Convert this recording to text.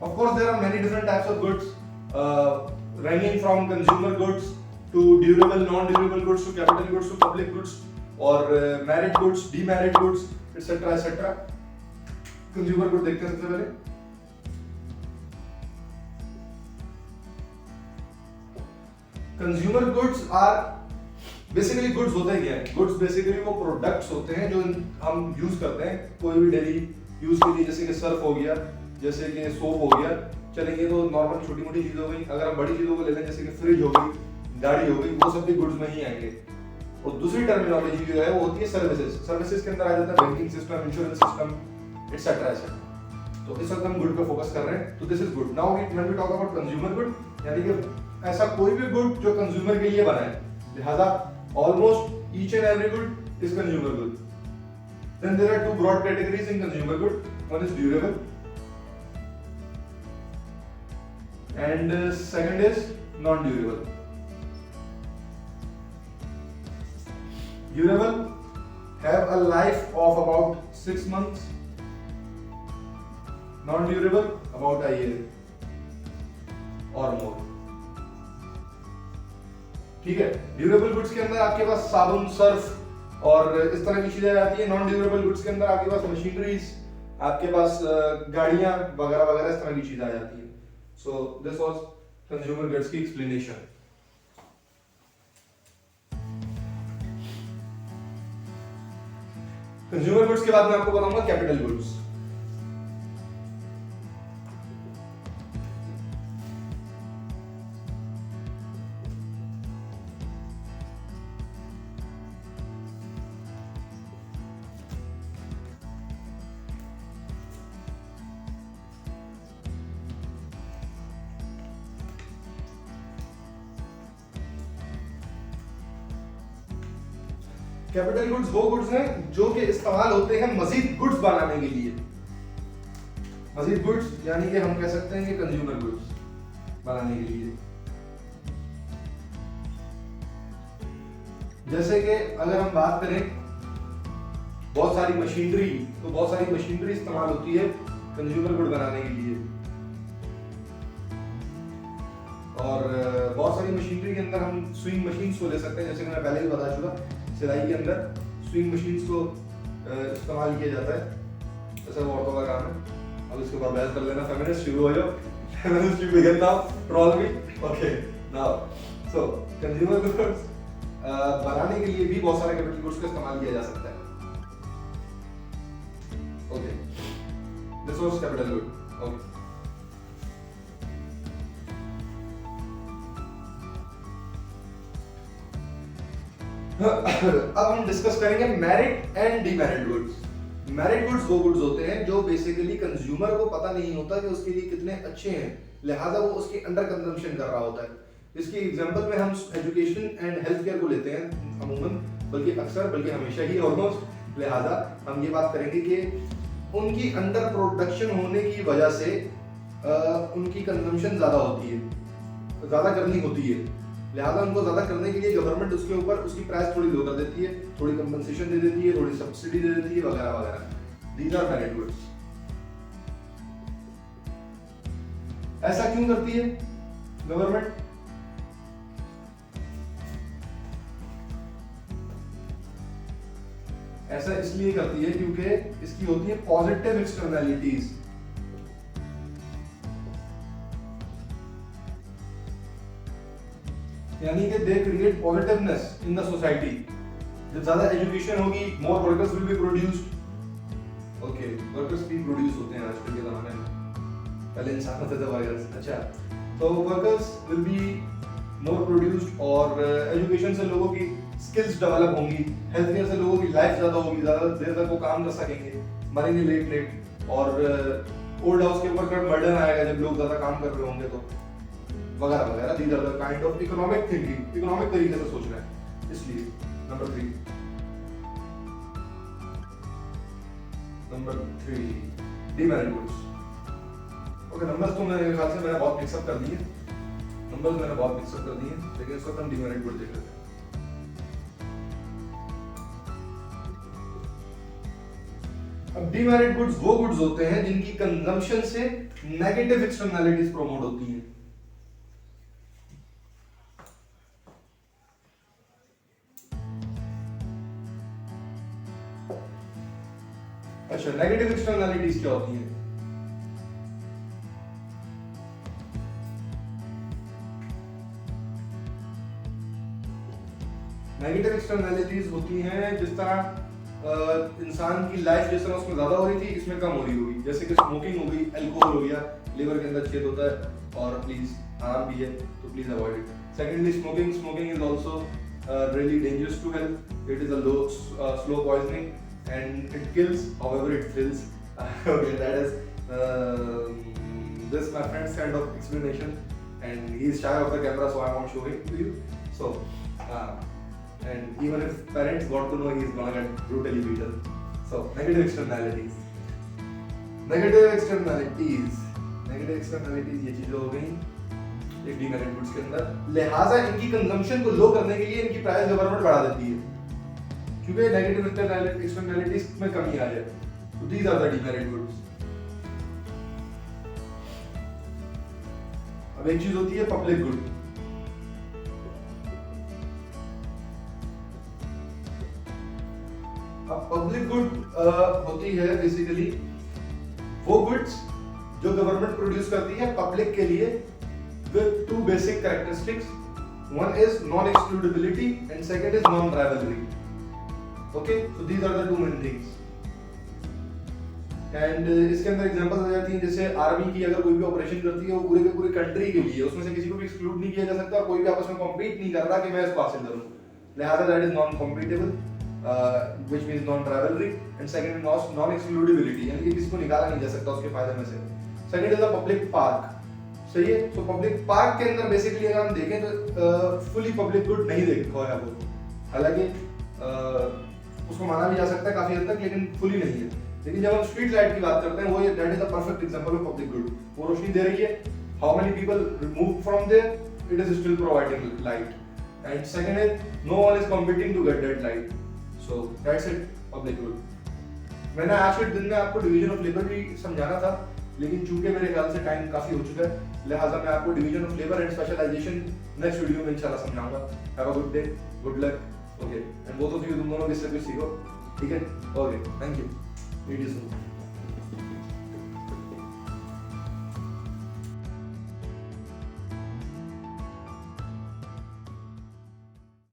Of course, there are many different types of goods, ranging from consumer goods to durable, non-durable goods to capital goods to public goods, or merit goods, demerit goods, etc. etc. Consumer good देखते हैं सबसे पहले। Consumer goods are basically goods होते क्या है? Goods basically वो products होते हैं जो हम यूज करते हैं कोई भी डेली यूज के लिए, जैसे कि सर्फ हो गया, जैसे कि सोप हो गया, चलेंगे तो नॉर्मल छोटी मोटी चीज हो गई। अगर हम बड़ी चीजों को ले लें जैसे कि फ्रिज हो गई, गाड़ी हो गई, वो सब भी गुड्स में ही आएंगे। और दूसरी टर्मिनोलॉजी जो है वो होती है सर्विसेज। सर्विसेज के अंदर आ जाता है banking system, insurance system, etcetera etcetera. तो इस वक्त हम गुड पे फोकस कर रहे हैं, तो this is good. Now when we talk about consumer good, यानी कि ऐसा कोई भी गुड जो कंज्यूमर के लिए बना है, लिहाजा almost each and every good is consumer good. Then there are two broad categories in consumer good, one is durable and second is non-durable. Durable have a life of about 6 months, non-durable about a year or more. ठीक है, durable goods के अंदर आपके पास साबुन, Surf और इस तरह की चीजें आती है। नॉन ड्यूरेबल गुड्स के अंदर आपके पास मशीनरीज, आपके पास गाड़ियां वगैरह वगैरह इस तरह की चीजें आ जाती है। So this was consumer goods की explanation. Consumer goods के बाद मैं आपको बताऊंगा capital goods. कैपिटल गुड्स वो गुड्स हैं जो कि इस्तेमाल होते हैं मजीद गुड्स बनाने के लिए। मजीद गुड्स यानी कि हम कह सकते हैं कि कंज्यूमर गुड्स बनाने के लिए। जैसे कि अगर हम बात करें बहुत सारी मशीनरी, तो बहुत सारी मशीनरी इस्तेमाल होती है कंज्यूमर गुड बनाने के लिए। और बहुत सारी मशीनरी के अंदर हम स्विंग मशीन्स को ले सकते हैं, जैसे कि मैं पहले ही बता चुका, सिलाई के अंदर स्विंग मशीन्स को इस्तेमाल किया जाता है। जैसे वो औरतों का काम है। अब इसके ऊपर बहस कर लेना, फेमिनिस्ट शुरू हो जाओ, फेमिनिस्ट भी बिगिन नाउ, ट्रोल भी। Okay, now so consumer goods बनाने के लिए भी बहुत सारे कैपिटल गुड्स का इस्तेमाल किया जा सकता है। Okay, this was capital good. Okay, अब हम डिस्कस करेंगे merit and demerit goods. Merit goods वो गुड्स होते हैं जो बेसिकली कंज्यूमर को पता नहीं होता कि उसके लिए कितने अच्छे हैं, लिहाजा वो उसके अंडर कंजम्पशन कर रहा होता है। इसकी एग्जांपल में हम एजुकेशन एंड हेल्थ केयर को लेते हैं अमूमन, बल्कि अक्सर, बल्कि हमेशा ही ऑलमोस्ट। लिहाजा हम ये बात करेंगे कि उनकी अंडर प्रोडक्शन होने की वजह से उनकी कंजम्पशन ज्यादा होती है, ज्यादा करनी होती है। लिहाजा उनको ज्यादा करने के लिए गवर्नमेंट उसके ऊपर उसकी प्राइस थोड़ी लो कर देती है, थोड़ी कंपनसेशन दे देती है, थोड़ी सब्सिडी दे देती है, वगैरह वगैरह। These are merit goods. ऐसा क्यों करती है गवर्नमेंट? ऐसा इसलिए करती है क्योंकि इसकी होती है पॉजिटिव एक्सटर्नैलिटीज। यानी कि they create positiveness in the society. जब ज्यादा एजुकेशन होगी, more workers will be produced. Okay, workers भी प्रोड्यूस होते हैं आजकल के जमाने में, पहले इंसान होते थे वर्कर्स। अच्छा, तो workers will be more produced और एजुकेशन से लोगों की स्किल्स डेवलप होंगी, हेल्थ केयर से लोगों की लाइफ ज्यादा होगी, ज्यादा देर तक वो काम कर सकेंगे, मरेंगे लेट लेट। और ओल्ड हाउस के ऊपर बर्डन आएगा जब लोग ज्यादा काम कर रहे होंगे, तो वगैरह वगैरह। These are the kind of economic thinking, economic तरीके से सोचना है। इसलिए number 3 demerit goods. Okay, numbers तो मेरे ख्याल से मैंने बहुत मिक्सअप कर दिए, लेकिन इस वक्त हम डीमेरिट गुड देख लेते हैं। अब डीमेरिट गुड्स वो गुड्स होते हैं जिनकी कंजम्पशन से नेगेटिव एक्सटर्नैलिटीज प्रमोट होती हैं। अच्छा, नेगेटिव एक्सटर्नैलिटीज क्या होती हैं? नेगेटिव एक्सटर्नैलिटीज होती हैं जिस तरह इंसान की लाइफ जिस तरह उसमें ज्यादा हो रही थी, इसमें कम हो रही होगी। जैसे कि स्मोकिंग हो गई, अल्कोहल हो गया, लिवर के अंदर छेद होता है और प्लीज आराम भी है तो please avoid it. Secondly smoking is also really dangerous to health. It is a slow poisoning and it kills, however it thrills. Okay, that is this my friend's kind of explanation, and he is shy of the camera, so I am not showing to you. So and even if parents got to know, he is gonna get brutally beaten. So negative externalities ये चीजें हो गई एक demerit goods के अंदर। लिहाजा इनकी consumption को लो करने के लिए इनकी प्राइस गवर्नमेंट बढ़ा देती है क्योंकि नेगेटिव एक्सटर्नैलिटीज में कमी आ जाए। तो these are the demerit goods. अब एक चीज होती है पब्लिक गुड। अब पब्लिक गुड होती है बेसिकली वो गुड्स जो गवर्नमेंट प्रोड्यूस करती है पब्लिक के लिए with two basic characteristics. One is non-excludability and second is non-rivalry. Okay, so these are the two main things. And इसके अंदर एग्जांपल्स आ जाती हैं, जैसे आर्मी की अगर कोई भी ऑपरेशन करती है वो पूरे के पूरे कंट्री के लिए, उसमें से किसी को भी एक्सक्लूड नहीं किया जा सकता और कोई भी आपस में कॉम्पीट नहीं कर रहा कि मैं इसको हासिल करूं। लिहाजा that is non compatible, which means non rivalry. And second is non excludability, यानी कि किसी को निकाला नहीं जा सकता उसके फायदे में से। Second is the public park. सही है। तो पब्लिक पार्क के अंदर बेसिकली अगर हम देखें तो फुली पब्लिक गुड नहीं देखा है वो, हालांकि उसको माना भी जा सकता है काफी हद तक, लेकिन फुली नहीं है। लेकिन जब हम स्ट्रीट लाइट की बात करते हैं, वो ये that is the perfect example of public good. वो रोशनी दे रही है, how many people move from there, it is still providing light. And second is no one is competing to get that light, so that's it public good. मैंने आज के दिन में आपको डिवीजन ऑफ लेबर भी समझाना था, लेकिन चूंकि मेरे ख्याल से टाइम काफी हो चुका है, लिहाजा मैं आपको division of labour and specialisation next video में इंशाल्लाह समझाऊंगा। Have a good day, good luck, okay. And both of you, तुम दोनों भी इससे कुछ सीखो, ठीक है? Okay, thank you, meet you soon.